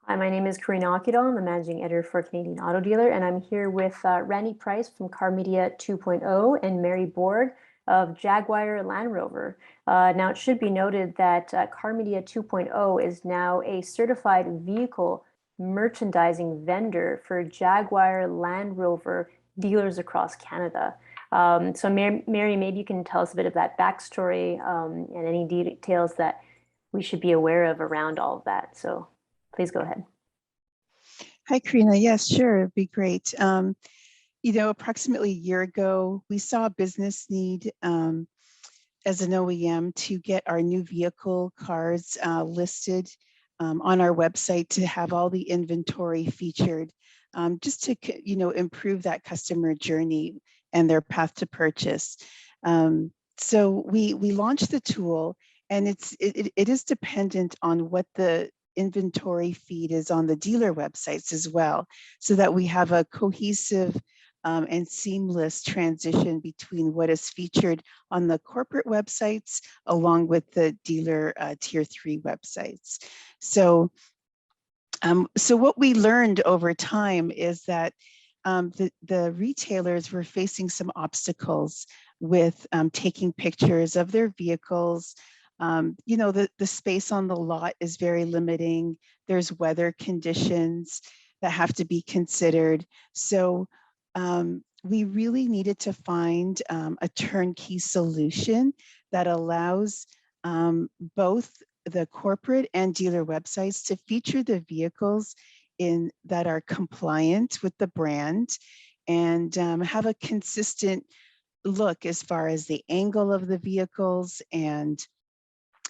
Hi, my name is Karina Akidal. I'm the managing editor for Canadian Auto Dealer, and I'm here with Randy Price from Car Media 2.0 and Mary Board of Jaguar Land Rover. Now, it should be noted that Car Media 2.0 is now a certified vehicle merchandising vendor for Jaguar Land Rover dealers across Canada. So, Mary, maybe you can tell us a bit of that backstory and any details that we should be aware of around all of that. So, please go ahead. Hi, Karina. Yes, sure. It'd be great. Approximately a year ago, we saw a business need as an OEM to get our new vehicle cars listed on our website to have all the inventory featured, just to improve that customer journey and their path to purchase. So we launched the tool, and it is dependent on what the inventory feed is on the dealer websites as well, so that we have a cohesive and seamless transition between what is featured on the corporate websites along with the dealer tier 3 websites. So what we learned over time is that the retailers were facing some obstacles with taking pictures of their vehicles. The space on the lot is very limiting. There's weather conditions that have to be considered. So we really needed to find a turnkey solution that allows both the corporate and dealer websites to feature the vehicles that are compliant with the brand and have a consistent look as far as the angle of the vehicles and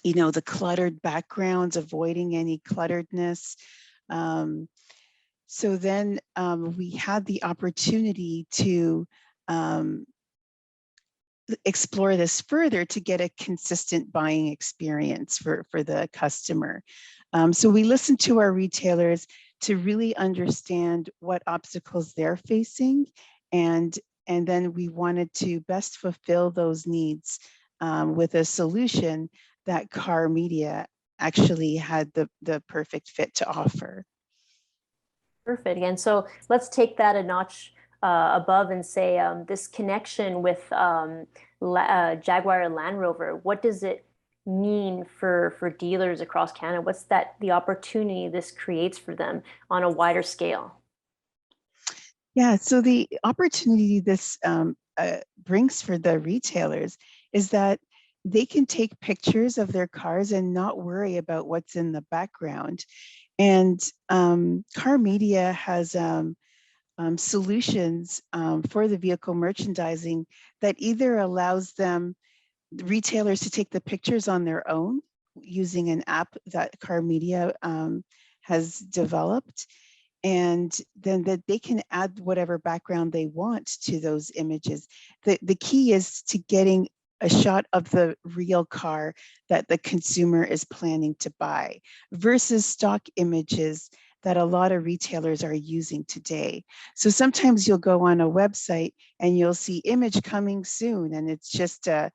the cluttered backgrounds, avoiding any clutteredness. So then we had the opportunity to explore this further to get a consistent buying experience for the customer. So we listened to our retailers to really understand what obstacles they're facing, and then we wanted to best fulfill those needs with a solution that Car Media actually had the perfect fit to offer. Perfect. And so let's take that a notch above and say this connection with Jaguar Land Rover. What does it mean for dealers across Canada? What's the opportunity this creates for them on a wider scale? Yeah, so the opportunity this brings for the retailers is that they can take pictures of their cars and not worry about what's in the background. And Car Media has solutions for the vehicle merchandising that either allows retailers to take the pictures on their own using an app that Car Media has developed, and then that they can add whatever background they want to those images. The key is to getting a shot of the real car that the consumer is planning to buy versus stock images that a lot of retailers are using today. So sometimes you'll go on a website and you'll see image coming soon, and it's just a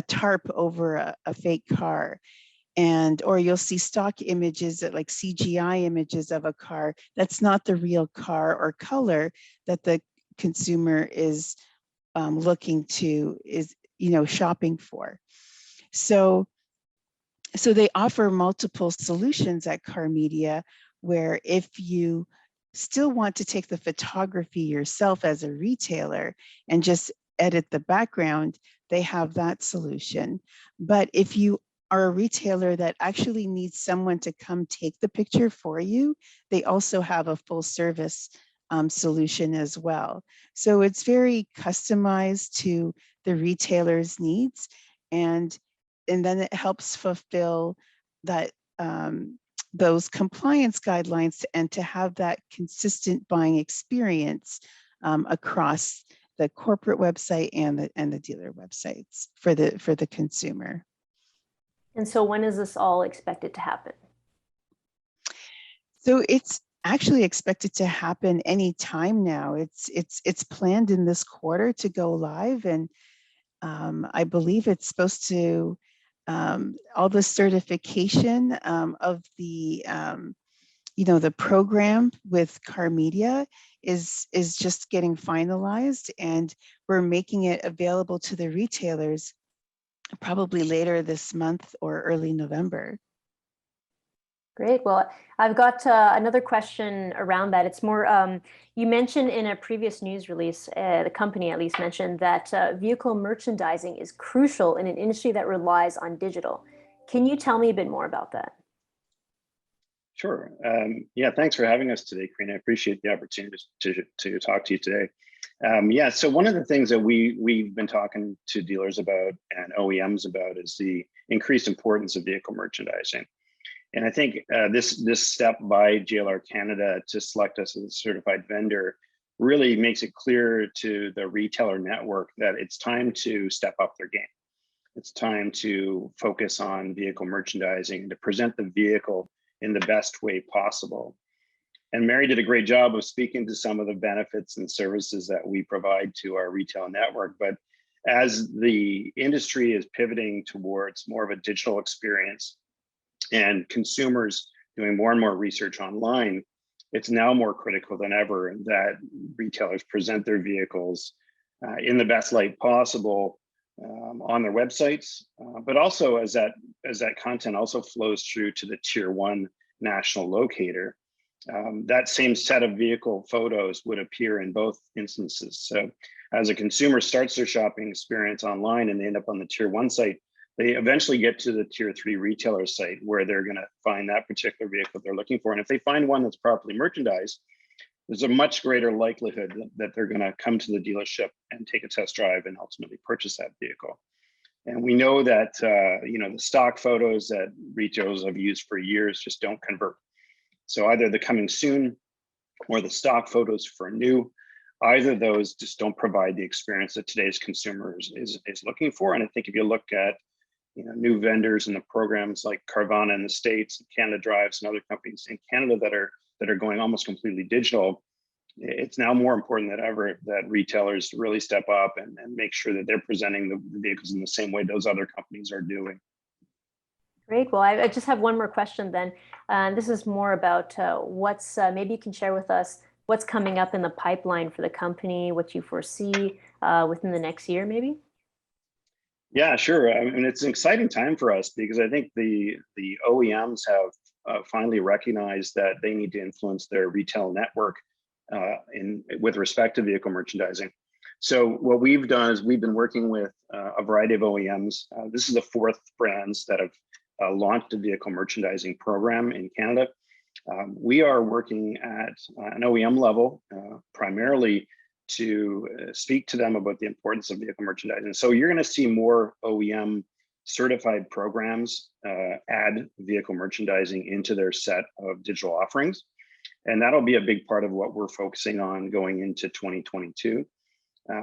tarp over a fake car. Or you'll see stock images that like CGI images of a car that's not the real car or color that the consumer is shopping for. So they offer multiple solutions at Car Media, where if you still want to take the photography yourself as a retailer and just edit the background, they have that solution. But if you are a retailer that actually needs someone to come take the picture for you, they also have a full service solution as well. So it's very customized to the retailer's needs, and then it helps fulfill that those compliance guidelines and to have that consistent buying experience across the corporate website and the dealer websites for the consumer. And so when is this all expected to happen? So it's actually expected to happen any time now. It's planned in this quarter to go live, and I believe it's supposed to all the certification of the the program with Car Media is just getting finalized, and we're making it available to the retailers probably later this month or early November. Great. Well, I've got another question around that. It's more, you mentioned in a previous news release, the company at least mentioned that vehicle merchandising is crucial in an industry that relies on digital. Can you tell me a bit more about that? Sure. Yeah, thanks for having us today, Karina. I appreciate the opportunity to talk to you today. Yeah, so one of the things that we've been talking to dealers about and OEMs about is the increased importance of vehicle merchandising. And I think this step by JLR Canada to select us as a certified vendor really makes it clear to the retailer network that it's time to step up their game. It's time to focus on vehicle merchandising and to present the vehicle in the best way possible. And Mary did a great job of speaking to some of the benefits and services that we provide to our retail network. But as the industry is pivoting towards more of a digital experience and consumers doing more and more research online, it's now more critical than ever that retailers present their vehicles in the best light possible on their websites, but also as that content also flows through to the tier 1 national locator, that same set of vehicle photos would appear in both instances. So as a consumer starts their shopping experience online and they end up on the tier 1 site, they eventually get to the tier 3 retailer site where they're going to find that particular vehicle they're looking for. And if they find one that's properly merchandised, there's a much greater likelihood that they're going to come to the dealership and take a test drive and ultimately purchase that vehicle. And we know that the stock photos that retailers have used for years just don't convert. So either the coming soon or the stock photos for new, either of those just don't provide the experience that today's consumer is looking for. And I think if you look at new vendors and the programs like Carvana in the States, Canada Drives, and other companies in Canada that are going almost completely digital, it's now more important than ever that retailers really step up and make sure that they're presenting the vehicles in the same way those other companies are doing. Great. Well, I just have one more question then. This is more about what's, maybe you can share with us what's coming up in the pipeline for the company, what you foresee within the next year, maybe? Yeah, sure. I mean, it's an exciting time for us because I think the OEMs have finally recognized that they need to influence their retail network with respect to vehicle merchandising. So what we've done is we've been working with a variety of OEMs. This is the 4th brands that have launched a vehicle merchandising program in Canada. We are working at an OEM level, primarily to speak to them about the importance of vehicle merchandising. So you're going to see more OEM certified programs add vehicle merchandising into their set of digital offerings. And that'll be a big part of what we're focusing on going into 2022.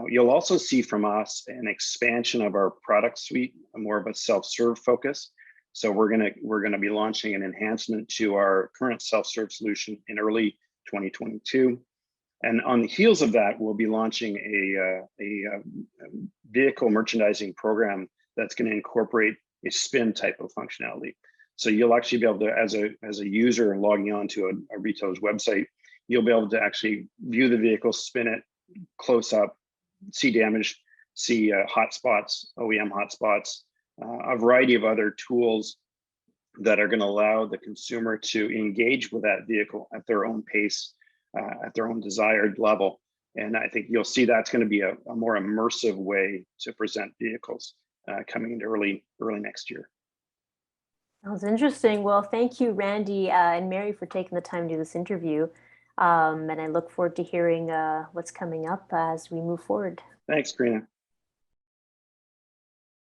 You'll also see from us an expansion of our product suite, more of a self-serve focus. So we're gonna be launching an enhancement to our current self-serve solution in early 2022. And on the heels of that, we'll be launching a vehicle merchandising program that's going to incorporate a spin type of functionality. So you'll actually be able to, as a user logging on to a retailer's website, you'll be able to actually view the vehicle, spin it close up, see damage, see hotspots, OEM hotspots, a variety of other tools that are going to allow the consumer to engage with that vehicle at their own pace, at their own desired level. And I think you'll see that's going to be a more immersive way to present vehicles coming into early next year. Sounds interesting. Well, thank you, Randy and Mary, for taking the time to do this interview. And I look forward to hearing what's coming up as we move forward. Thanks, Karina.